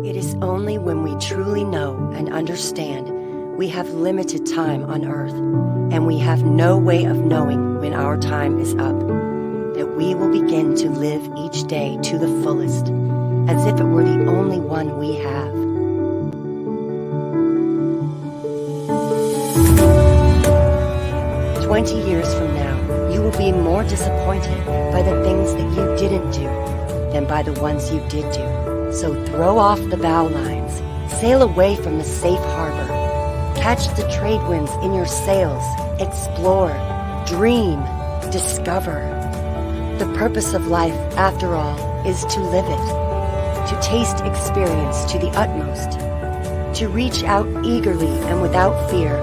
It is only when we truly know and understand we have limited time on earth, and we have no way of knowing when our time is up, that we will begin to live each day to the fullest, as if it were the only one we have. "20 years from now, you will be more disappointed by the things that you didn't do than by the ones you did do. So throw off the bow lines, sail away from the safe harbor, catch the trade winds in your sails, explore, dream, discover. The purpose of life, after all, is to live it, to taste experience to the utmost, to reach out eagerly and without fear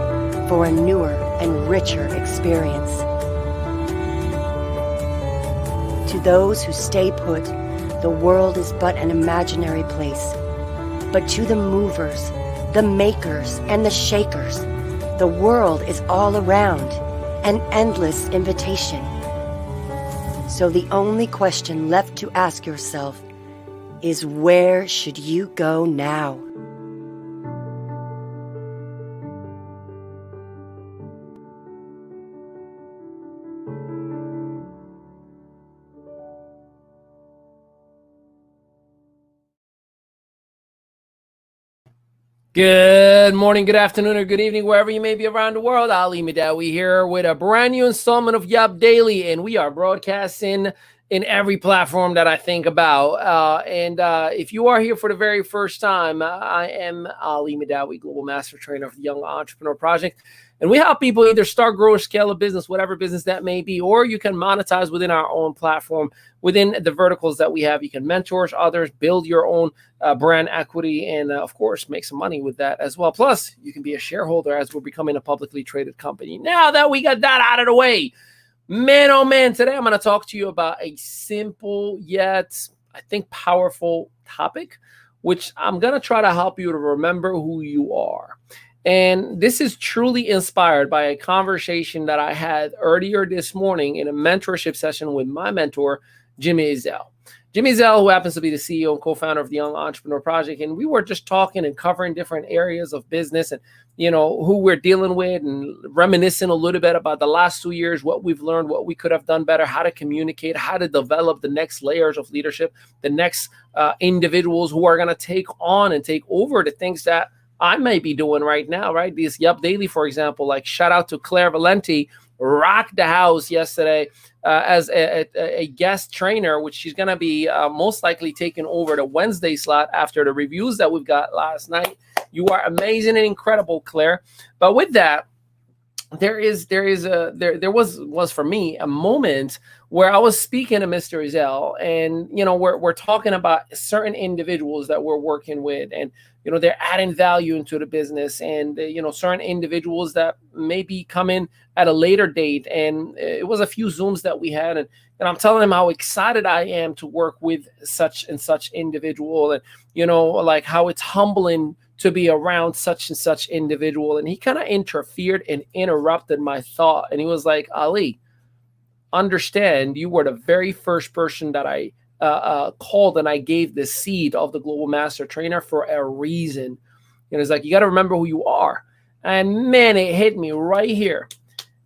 for a newer and richer experience. To those who stay put, the world is but an imaginary place. But to the movers, the makers, and the shakers, the world is all around, an endless invitation. So the only question left to ask yourself is, where should you go now?" Good morning, good afternoon, or good evening, wherever you may be around the world. Ali Midawi here with a brand new installment of Yup Daily, and we are broadcasting in every platform that I think about. If you are here for the very first time, I am Ali Midawi, Global Master Trainer of the Young Entrepreneur Project. And we help people either start, grow, or scale a business, whatever business that may be, or you can monetize within our own platform, within the verticals that we have. You can mentor others, build your own brand equity, and of course, make some money with that as well. Plus, you can be a shareholder as we're becoming a publicly traded company. Now that we got that out of the way, man, oh man, today I'm going to talk to you about a simple yet, I think, powerful topic, which I'm going to try to help you to remember who you are. And this is truly inspired by a conversation that I had earlier this morning in a mentorship session with my mentor, Jimmy Ezzell. Jimmy Ezzell, who happens to be the CEO and co-founder of the Young Entrepreneur Project. And we were just talking and covering different areas of business and, you know, who we're dealing with, and reminiscing a little bit about the last 2 years, what we've learned, what we could have done better, how to communicate, how to develop the next layers of leadership, the next individuals who are going to take on and take over the things that I may be doing right now, right? This Yup Daily, for example, like shout out to Claire Valenti, rocked the house yesterday as a guest trainer, which she's going to be most likely taking over the Wednesday slot after the reviews that we've got last night. You are amazing and incredible, Claire. But with that, there was for me a moment where I was speaking to Mr. Ezzell, and you know, we're talking about certain individuals that we're working with, and you know, they're adding value into the business, and you know, certain individuals that may be coming at a later date. And it was a few Zooms that we had, and I'm telling him how excited I am to work with such and such individual, and you know, like how it's humbling to be around such and such individual. And he kind of interfered and interrupted my thought. And he was like, "Ali, understand, you were the very first person that I called, and I gave the seed of the Global Master Trainer for a reason." And it's like, you got to remember who you are. And man, it hit me right here.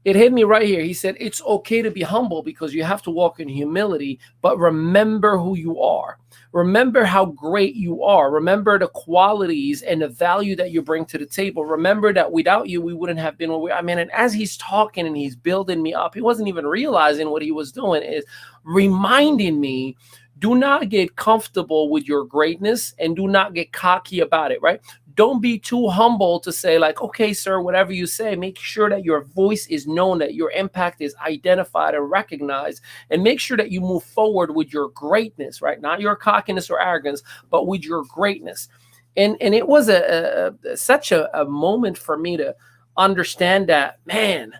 It hit me right here. He said, it's okay to be humble because you have to walk in humility, but remember who you are. Remember how great you are. Remember the qualities and the value that you bring to the table. Remember that without you, we wouldn't have been where we are. I mean, and as he's talking and he's building me up, he wasn't even realizing what he was doing, is reminding me, do not get comfortable with your greatness and do not get cocky about it, right? Don't be too humble to say like, okay, sir, whatever you say, make sure that your voice is known, that your impact is identified and recognized, and make sure that you move forward with your greatness, right? Not your cockiness or arrogance, but with your greatness. And it was such a moment for me to understand that, man,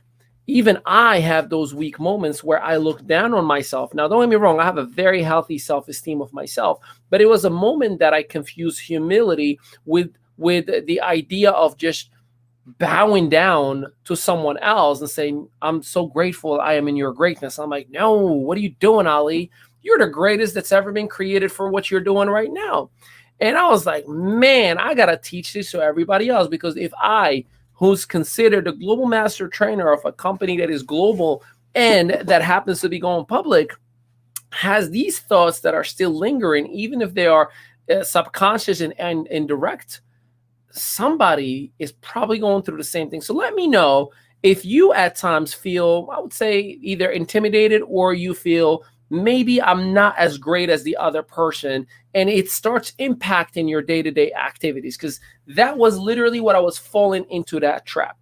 even I have those weak moments where I look down on myself. Now, don't get me wrong, I have a very healthy self-esteem of myself, but it was a moment that I confused humility with the idea of just bowing down to someone else and saying, I'm so grateful I am in your greatness. I'm like, no, what are you doing, Ali? You're the greatest that's ever been created for what you're doing right now. And I was like, man, I got to teach this to everybody else, because if I, who's considered a global master trainer of a company that is global and that happens to be going public, has these thoughts that are still lingering, even if they are subconscious and indirect, somebody is probably going through the same thing. So let me know if you at times feel, I would say, either intimidated, or you feel maybe I'm not as great as the other person, and it starts impacting your day-to-day activities, because that was literally what I was falling into, that trap.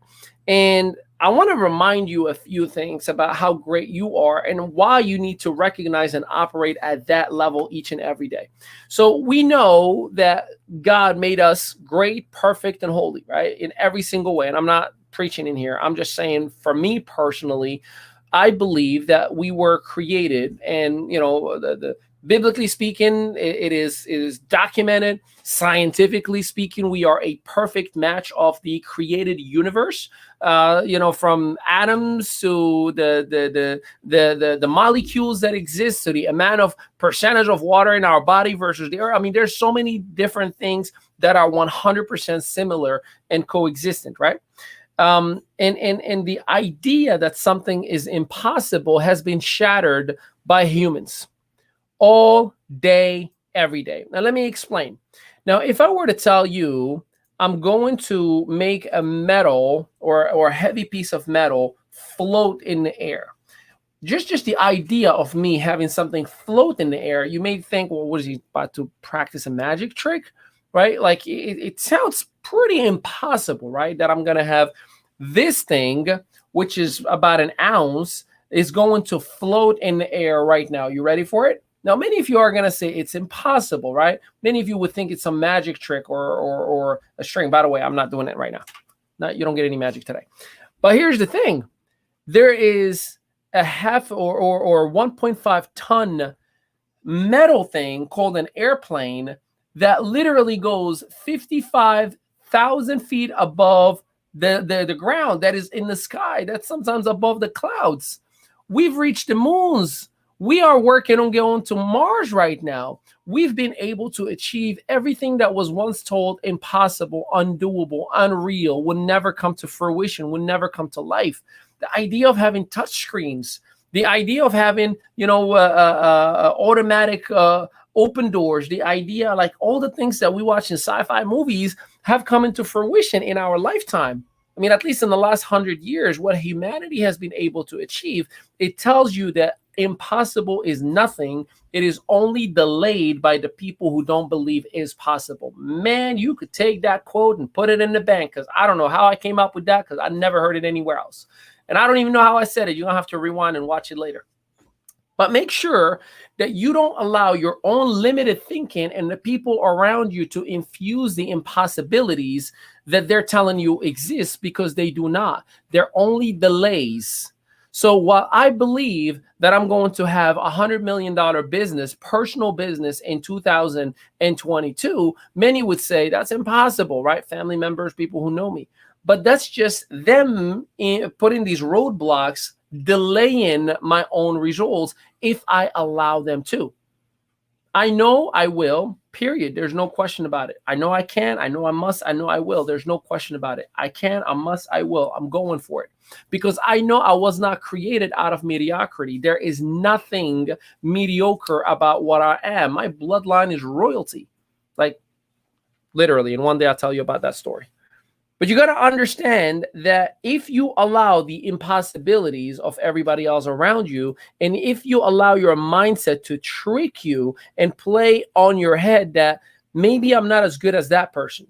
And I want to remind you a few things about how great you are and why you need to recognize and operate at that level each and every day. So we know that God made us great, perfect, and holy, right? In every single way. And I'm not preaching in here. I'm just saying, for me personally, I believe that we were created, and the biblically speaking, it is documented. Scientifically speaking, we are a perfect match of the created universe. From atoms to the molecules that exist, to the amount of percentage of water in our body versus the earth. I mean, there's so many different things that are 100% similar and coexistent, right? And the idea that something is impossible has been shattered by humans all day, every day. Now, let me explain. Now, if I were to tell you I'm going to make a metal or a heavy piece of metal float in the air, just the idea of me having something float in the air, you may think, well, what is he about to practice, a magic trick, right? Like it sounds pretty impossible, right? That I'm going to have this thing, which is about an ounce, is going to float in the air right now. You ready for it? Now, many of you are going to say it's impossible, right? Many of you would think it's a magic trick or a string. By the way, I'm not doing it right now. No, you don't get any magic today. But here's the thing. There is a half or 1.5 ton metal thing called an airplane that literally goes 55,000 feet above the ground, that is in the sky, that's sometimes above the clouds. We've reached the moons. We are working on going to Mars right now. We've been able to achieve everything that was once told impossible, undoable, unreal, would never come to fruition, would never come to life. The idea of having touch screens, the idea of having, automatic open doors, the idea, like all the things that we watch in sci-fi movies have come into fruition in our lifetime. I mean, at least in the last 100 years, what humanity has been able to achieve, it tells you that impossible is nothing. It is only delayed by the people who don't believe is possible. Man, you could take that quote and put it in the bank, because I don't know how I came up with that, because I never heard it anywhere else. And I don't even know how I said it. You're going to have to rewind and watch it later. But make sure that you don't allow your own limited thinking and the people around you to infuse the impossibilities that they're telling you exist, because they do not. They're only delays. So while I believe that I'm going to have $100 million business, personal business in 2022, many would say that's impossible, right? Family members, people who know me. But that's just them putting these roadblocks, delaying my own results if I allow them to. I know I will, period. There's no question about it. I know I can, I know I must, I know I will. There's no question about it. I can, I must, I will. I'm going for it, because I know I was not created out of mediocrity. There is nothing mediocre about what I am. My bloodline is royalty, like literally. And one day I'll tell you about that story. But you got to understand that if you allow the impossibilities of everybody else around you, and if you allow your mindset to trick you and play on your head that maybe I'm not as good as that person,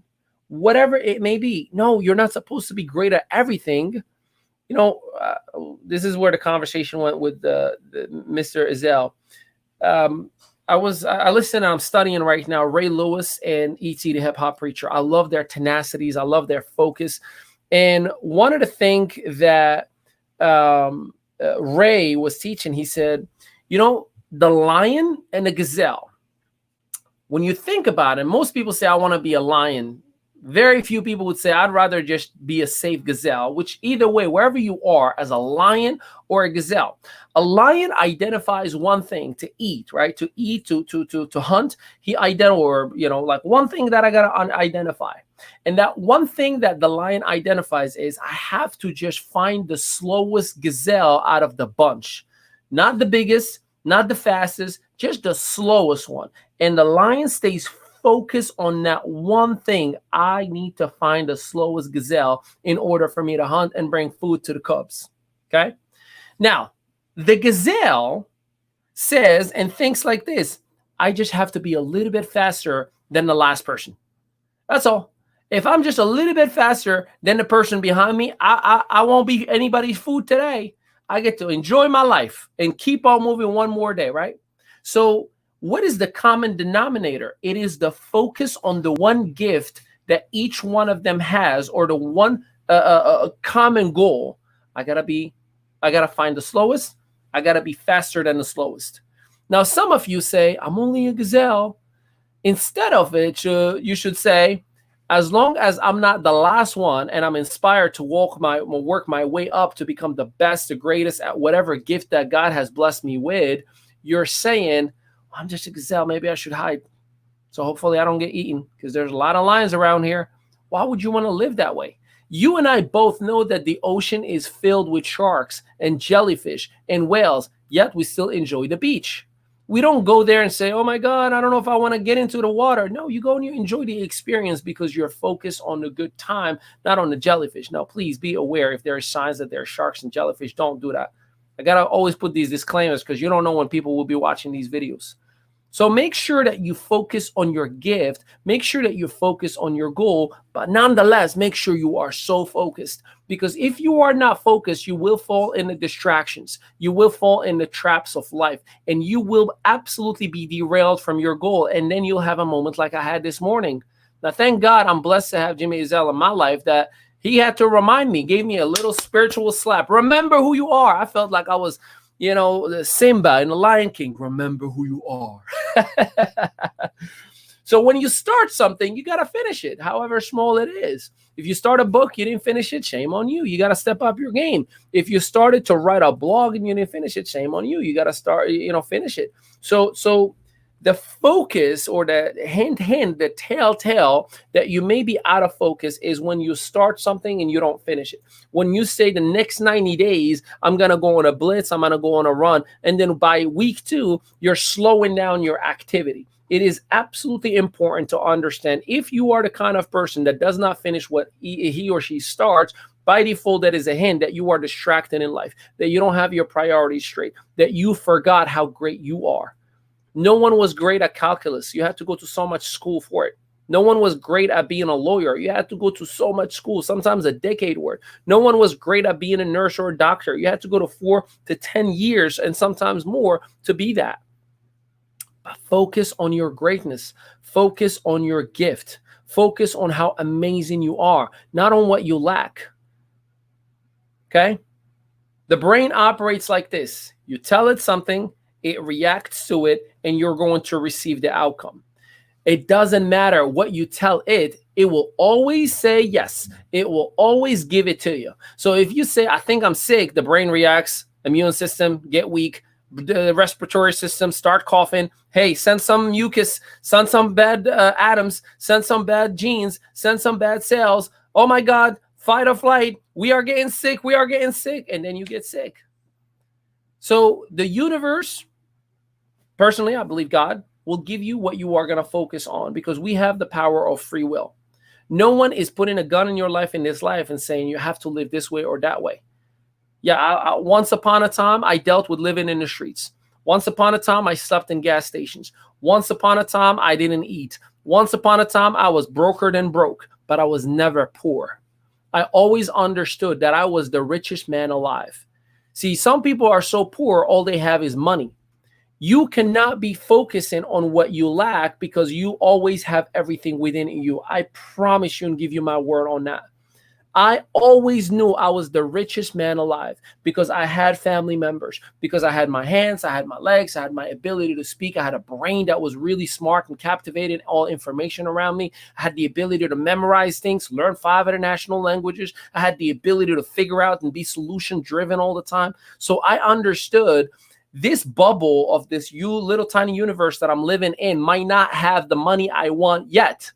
whatever it may be, no, you're not supposed to be great at everything. This is where the conversation went with the Mr. Ezell. I listen and I'm studying right now Ray Lewis and E.T. the Hip Hop Preacher. I love their tenacities. I love their focus. And one of the things that Ray was teaching, he said, the lion and the gazelle, when you think about it, most people say, I want to be a lion. Very few people would say, I'd rather just be a safe gazelle, which either way, wherever you are, as a lion or a gazelle, a lion identifies one thing to eat, right? To eat, to hunt. He identifies, or, like one thing that I got to identify. And that one thing that the lion identifies is I have to just find the slowest gazelle out of the bunch, not the biggest, not the fastest, just the slowest one. And the lion stays focus on that one thing. I need to find the slowest gazelle in order for me to hunt and bring food to the cubs. Okay. Now, the gazelle says and thinks like this: I just have to be a little bit faster than the last person. That's all. If I'm just a little bit faster than the person behind me, I won't be anybody's food today. I get to enjoy my life and keep on moving one more day, right? So what is the common denominator? It is the focus on the one gift that each one of them has, or the one common goal. I gotta find the slowest. I gotta be faster than the slowest. Now, some of you say, I'm only a gazelle. Instead of it, you should say, as long as I'm not the last one and I'm inspired to work my way up to become the best, the greatest at whatever gift that God has blessed me with, you're saying, I'm just a gazelle. Maybe I should hide. So hopefully I don't get eaten, because there's a lot of lions around here. Why would you want to live that way? You and I both know that the ocean is filled with sharks and jellyfish and whales, yet we still enjoy the beach. We don't go there and say, oh my God, I don't know if I want to get into the water. No, you go and you enjoy the experience because you're focused on the good time, not on the jellyfish. Now, please be aware if there are signs that there are sharks and jellyfish, don't do that. I got to always put these disclaimers because you don't know when people will be watching these videos. So make sure that you focus on your gift. Make sure that you focus on your goal, but nonetheless, make sure you are so focused, because if you are not focused, you will fall in the distractions. You will fall in the traps of life, and you will absolutely be derailed from your goal. And then you'll have a moment like I had this morning. Now, thank God I'm blessed to have Jimmy Ezel in my life, that he had to remind me, gave me a little spiritual slap. Remember who you are. I felt like I was, the Simba in the Lion King. Remember who you are. So when you start something, you got to finish it, however small it is. If you start a book, you didn't finish it, shame on you. You got to step up your game. If you started to write a blog and you didn't finish it, shame on you. You got to start, finish it. So the focus, or the hint, the telltale that you may be out of focus, is when you start something and you don't finish it. When you say the next 90 days, I'm going to go on a blitz, I'm going to go on a run, and then by week 2, you're slowing down your activity. It is absolutely important to understand, if you are the kind of person that does not finish what he or she starts, by default, that is a hint that you are distracted in life, that you don't have your priorities straight, that you forgot how great you are. No one was great at calculus. You had to go to so much school for it. No one was great at being a lawyer. You had to go to so much school, sometimes a decade worth. No one was great at being a nurse or a doctor. You had to go to 4 to 10 years and sometimes more to be that. But focus on your greatness. Focus on your gift. Focus on how amazing you are, not on what you lack. Okay? The brain operates like this. You tell it something, it reacts to it, and you're going to receive the outcome. It doesn't matter what you tell it, it will always say yes. It will always give it to you. So if you say, I think I'm sick, the brain reacts, immune system get weak, the respiratory system start coughing. Hey, send some mucus, send some bad atoms, send some bad genes, send some bad cells. Oh my God, fight or flight. We are getting sick. We are getting sick. And then you get sick. So the universe, personally, I believe God will give you what you are going to focus on, because we have the power of free will. No one is putting a gun in your life in this life and saying you have to live this way or that way. Yeah, once upon a time, I dealt with living in the streets. Once upon a time, I slept in gas stations. Once upon a time, I didn't eat. Once upon a time, I was broker than broke, but I was never poor. I always understood that I was the richest man alive. See, some people are so poor, all they have is money. You cannot be focusing on what you lack, because you always have everything within you. I promise you and give you my word on that. I always knew I was the richest man alive because I had family members, because I had my hands, I had my legs, I had my ability to speak. I had a brain that was really smart and captivated all information around me. I had the ability to memorize things, learn 5 international languages. I had the ability to figure out and be solution driven all the time. So I understood this bubble of this little tiny universe that I'm living in might not have the money I want yet.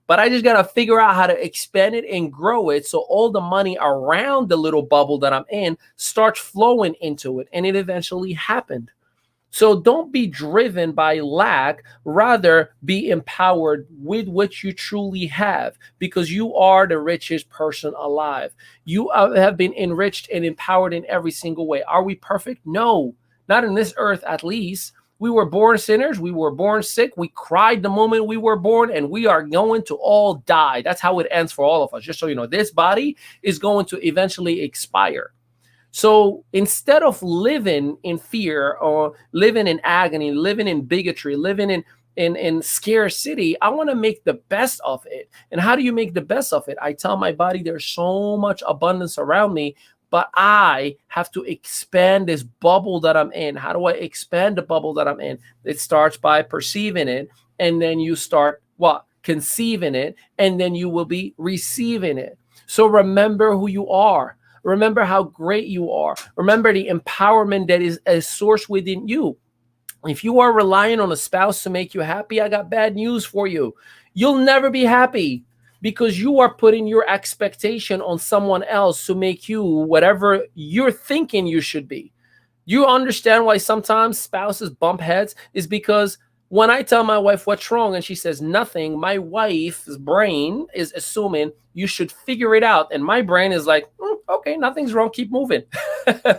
But I just got to figure out how to expand it and grow it so all the money around the little bubble that I'm in starts flowing into it. And it eventually happened. So don't be driven by lack. Rather, be empowered with what you truly have, because you are the richest person alive. You have been enriched and empowered in every single way. Are we perfect? No, not in this earth, at least. We were born sinners. We were born sick. We cried the moment we were born, and we are going to all die. That's how it ends for all of us. Just so you know, this body is going to eventually expire. So instead of living in fear or living in agony, living in bigotry, living in scarcity, I want to make the best of it. And how do you make the best of it? I tell my body there's so much abundance around me, but I have to expand this bubble that I'm in. How do I expand the bubble that I'm in? It starts by perceiving it, and then you start what? Conceiving it, and then you will be receiving it. So remember who you are. Remember how great you are. Remember the empowerment that is a source within you. If you are relying on a spouse to make you happy, I got bad news for you. You'll never be happy, because you are putting your expectation on someone else to make you whatever you're thinking you should be. You understand why sometimes spouses bump heads? Is because when I tell my wife what's wrong and she says nothing, my wife's brain is assuming you should figure it out. And my brain is like, okay, nothing's wrong, keep moving,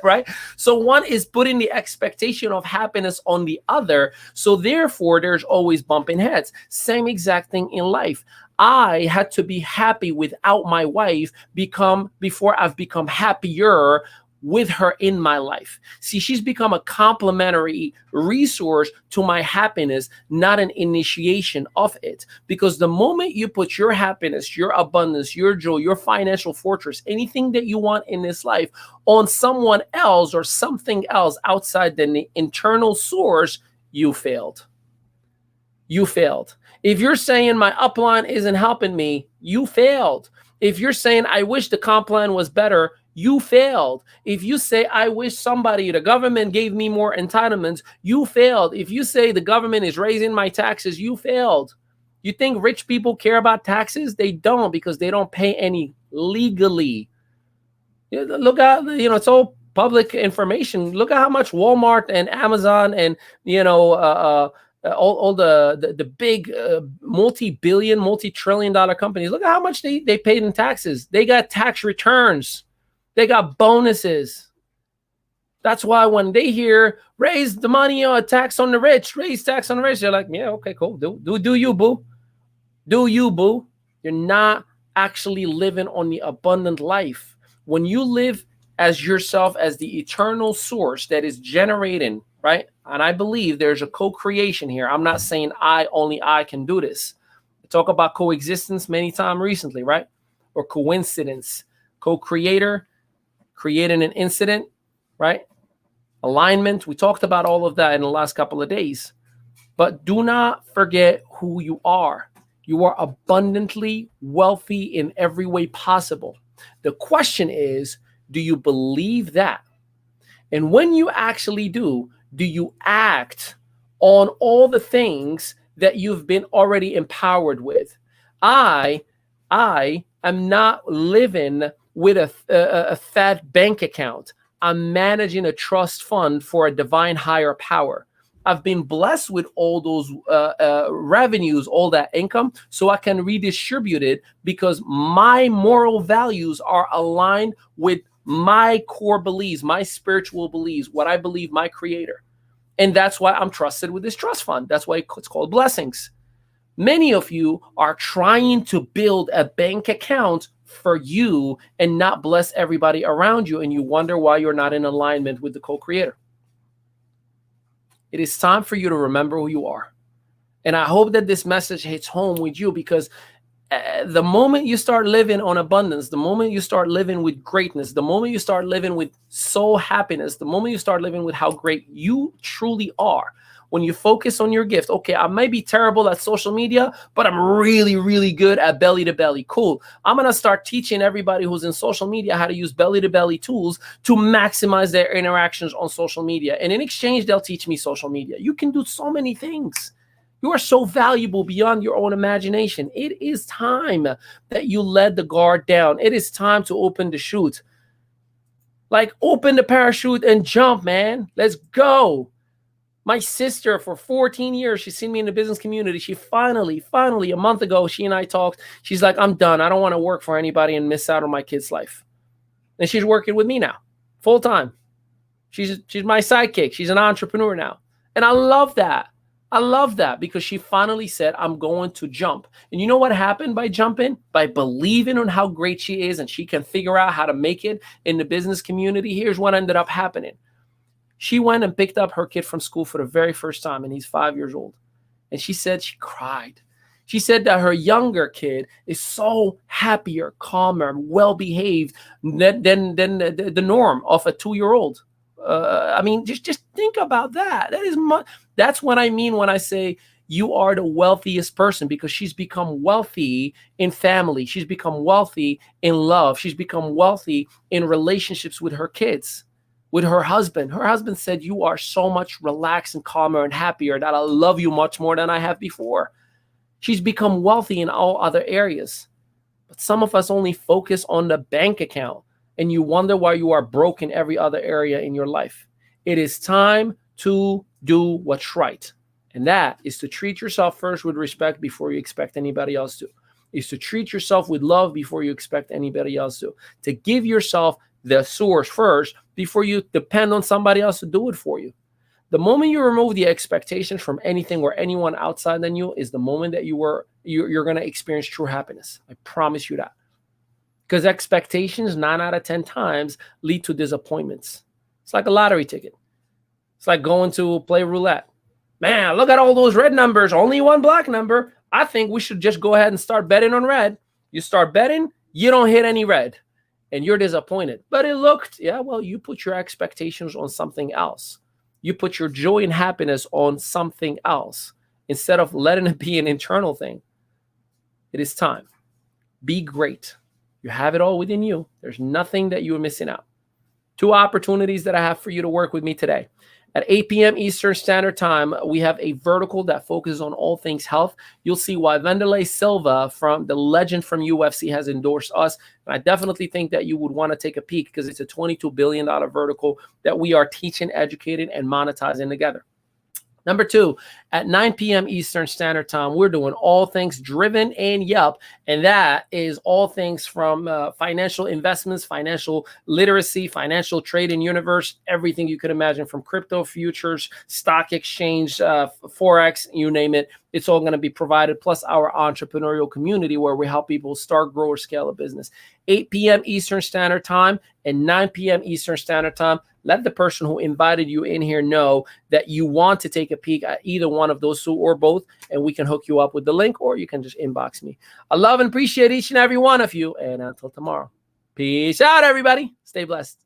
right? So one is putting the expectation of happiness on the other. So therefore, there's always bumping heads. Same exact thing in life. I had to be happy without my wife before I've become happier with her in my life. See, she's become a complementary resource to my happiness, not an initiation of it. Because the moment you put your happiness, your abundance, your joy, your financial fortress, anything that you want in this life on someone else or something else outside the internal source, you failed. You failed. If you're saying my upline isn't helping me, you failed. If you're saying I wish the comp plan was better, you failed. If you say, I wish the government gave me more entitlements, you failed. If you say the government is raising my taxes, you failed. You think rich people care about taxes? They don't, because they don't pay any legally. Look at, it's all public information. Look at how much Walmart and Amazon and, all the big multi-billion, multi-trillion-dollar companies, look at how much they paid in taxes. They got tax returns. They got bonuses. That's why when they hear raise the money or tax on the rich, raise tax on the rich, they're like, yeah, okay, cool. Do you, boo. Do you, boo. You're not actually living on the abundant life. When you live as yourself, as the eternal source that is generating, right? And I believe there's a co-creation here. I'm not saying only I can do this. I talk about coexistence many times recently, right? Or coincidence. Co-creator, creating an incident, right? Alignment. We talked about all of that in the last couple of days. But do not forget who you are. You are abundantly wealthy in every way possible. The question is, do you believe that? And when you actually do you act on all the things that you've been already empowered with? I am not living with a fat bank account. I'm managing a trust fund for a divine higher power. I've been blessed with all those revenues, all that income, so I can redistribute it because my moral values are aligned with my core beliefs, my spiritual beliefs, what I believe my creator. And that's why I'm trusted with this trust fund. That's why it's called blessings. Many of you are trying to build a bank account for you and not bless everybody around you, and you wonder why you're not in alignment with the co-creator. It is time for you to remember who you are. And I hope that this message hits home with you, because The moment you start living on abundance, the moment you start living with greatness, the moment you start living with soul happiness, the moment you start living with how great you truly are, when you focus on your gift, okay, I might be terrible at social media, but I'm really, really good at belly to belly. Cool. I'm going to start teaching everybody who's in social media how to use belly to belly tools to maximize their interactions on social media. And in exchange, they'll teach me social media. You can do so many things. You are so valuable beyond your own imagination. It is time that you let the guard down. It is time to open the chute. Like, open the parachute and jump, man. Let's go. My sister, for 14 years, she's seen me in the business community. She finally, a month ago, she and I talked. She's like, I'm done. I don't want to work for anybody and miss out on my kid's life. And she's working with me now, full time. She's my sidekick. She's an entrepreneur now. And I love that. I love that because she finally said, I'm going to jump. And you know what happened by jumping? By believing on how great she is and she can figure out how to make it in the business community. Here's what ended up happening. She went and picked up her kid from school for the very first time, and he's 5 years old. And she said she cried. She said that her younger kid is so happier, calmer, well-behaved than the norm of a 2-year-old. I mean, just think about that. That's what I mean when I say you are the wealthiest person, because she's become wealthy in family. She's become wealthy in love. She's become wealthy in relationships with her kids. With her husband. Her husband said, you are so much relaxed and calmer and happier that I love you much more than I have before. She's become wealthy in all other areas. But some of us only focus on the bank account, and you wonder why you are broke in every other area in your life. It is time to do what's right. And that is to treat yourself first with respect before you expect anybody else to. Is to treat yourself with love before you expect anybody else to. To give yourself the source first before you depend on somebody else to do it for you. The moment you remove the expectations from anything or anyone outside than you is the moment that you're going to experience true happiness. I promise you that. Because expectations 9 out of 10 times lead to disappointments. It's like a lottery ticket. It's like going to play roulette. Man, look at all those red numbers, only one black number. I think we should just go ahead and start betting on red. You start betting, you don't hit any red. And you're disappointed. But it looked, well, you put your expectations on something else. You put your joy and happiness on something else instead of letting it be an internal thing. It is time. Be great. You have it all within you. There's nothing that you are missing out. 2 opportunities that I have for you to work with me today. At 8 p.m. Eastern Standard Time, we have a vertical that focuses on all things health. You'll see why Wanderlei Silva, from the legend from UFC, has endorsed us. And I definitely think that you would want to take a peek because it's a $22 billion vertical that we are teaching, educating, and monetizing together. Number 2, at 9 p.m. Eastern Standard Time, we're doing all things Driven and Yelp, and that is all things from financial investments, financial literacy, financial trading universe, everything you could imagine, from crypto futures, stock exchange, Forex, you name it. It's all going to be provided, plus our entrepreneurial community where we help people start, grow, or scale a business. 8 p.m. Eastern Standard Time and 9 p.m. Eastern Standard Time. Let the person who invited you in here know that you want to take a peek at either one of those 2 or both, and we can hook you up with the link, or you can just inbox me. I love and appreciate each and every one of you, and until tomorrow, peace out, everybody. Stay blessed.